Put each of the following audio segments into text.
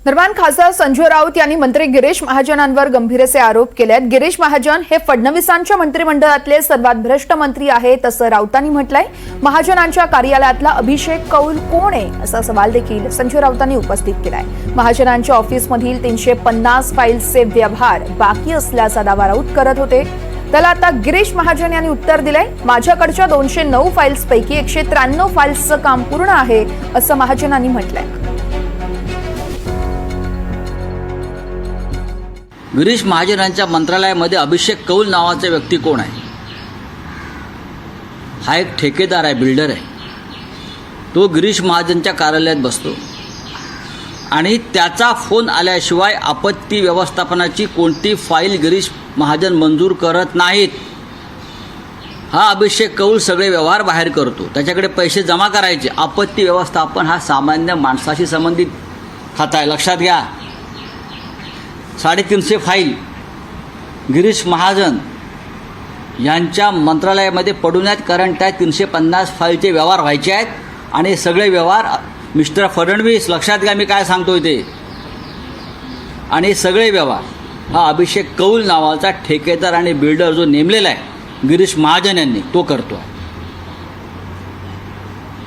दरम्यान खासदार संजय राऊत यांनी मंत्री गिरीश महाजनांवर गंभीर असे आरोप केले आहेत। गिरीश महाजन हे फडणवीसांच्या मंत्रिमंडळातले सर्वात भ्रष्ट मंत्री आहेत असं राऊतांनी म्हटलंय। महाजनांच्या कार्यालयातला अभिषेक कौल कोण आहे असा सवाल देखील संजय राऊतांनी उपस्थित केलाय। महाजनांच्या ऑफिसमधील 350 फाईल्सचे व्यवहार बाकी असल्याचा दावा राऊत करत होते। त्याला आता गिरीश महाजन यांनी उत्तर दिलंय। माझ्याकडच्या 209 फाईल्सपैकी 193 फाईल्सचं काम पूर्ण आहे असं महाजनांनी म्हटलंय। गिरीश महाजनांच्या मंत्रालयामध्ये अभिषेक कौल नावाचा व्यक्ती कोण आहे? हा एक ठेकेदार आहे, बिल्डर आहे। तो गिरीश महाजनच्या कार्यालयात बसतो आणि त्याचा फोन आल्याशिवाय आपत्ती व्यवस्थापनाची कोणती फाईल गिरीश महाजन मंजूर करत नाहीत। हा अभिषेक कौल सगळे व्यवहार बाहेर करतो। त्याच्याकडे पैसे जमा करायचे। आपत्ती व्यवस्थापन हा सामान्य माणसाशी संबंधित खाता आहे, लक्षात घ्या। 350 फाईल गिरीश महाजन यांच्या मंत्रालयामध्ये पडून आहेत, कारण त्या 350 फाईलचे व्यवहार व्हायचे आहेत आणि सगळे व्यवहार मिस्टर फडणवीस, लक्षात घ्या मी काय सांगतोय ते, आणि सगळे व्यवहार हा अभिषेक कौल नावाचा ठेकेदार आणि बिल्डर जो नेमलेला आहे गिरीश महाजन यांनी, तो करतो आहे।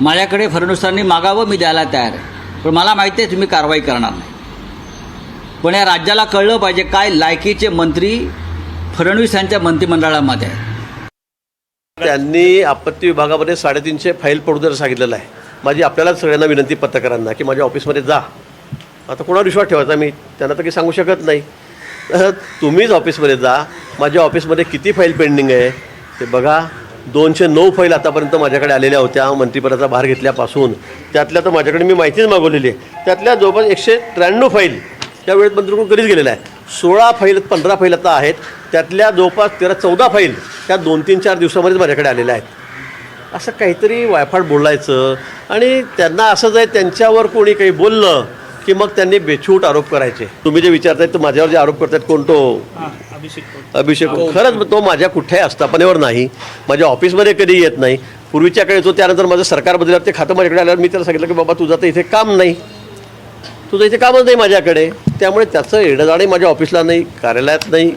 माझ्याकडे फडणवीसांनी मागावं, मी द्यायला तयार आहे, पण मला माहिती आहे तुम्ही कारवाई करणार नाही। पण या राज्याला कळलं पाहिजे काय लायकीचे मंत्री फडणवीस यांच्या मंत्रिमंडळामध्ये आहेत। त्यांनी आपत्ती विभागामध्ये 350 फाईल पडू द्यायला सांगितलेलं आहे। माझी आपल्याला सगळ्यांना विनंती पत्रकारांना की माझ्या ऑफिसमध्ये जा। आता कोणावर विश्वास ठेवायचा? मी त्यांना तर काही सांगू शकत नाही। तुम्हीच ऑफिसमध्ये जा। माझ्या ऑफिसमध्ये किती फाईल पेंडिंग आहे ते बघा। 209 फाईल आतापर्यंत माझ्याकडे आलेल्या होत्या मंत्रिपदाचा भार घेतल्यापासून। त्यातल्या तर माझ्याकडे मी माहितीच मागवलेली आहे। त्यातल्या जवळपास 193 फाईल त्या वेळेत मंत्रिकडून कधीच गेलेला आहे। 16 फाईल 15 फाईल आता आहेत, त्यातल्या जवळपास 13-14 फाईल त्या 2-3-4 दिवसामध्येच माझ्याकडे आलेल्या आहेत। असं काहीतरी वायफाट बोलायचं आणि त्यांना असंच आहे, त्यांच्यावर कोणी काही बोललं की मग त्यांनी बेछूट आरोप करायचे। तुम्ही जे विचारतायत तो माझ्यावर जे आरोप करतायत, कोण तो? अभिषेक खरंच तो माझ्या कुठल्याही आस्थापनेवर नाही, माझ्या ऑफिसमध्ये कधी येत नाही। पूर्वीच्या काळी येतो, त्यानंतर माझं सरकार बदलल्यावर ते खातं माझ्याकडे आल्यावर मी त्याला सांगितलं की बाबा तुझं तर इथे काम नाही, तुझं इथे कामच नाही माझ्याकडे। त्यामुळे त्याचं येणं जाणं माझ्या ऑफिसला नाही, कार्यालयात नाही।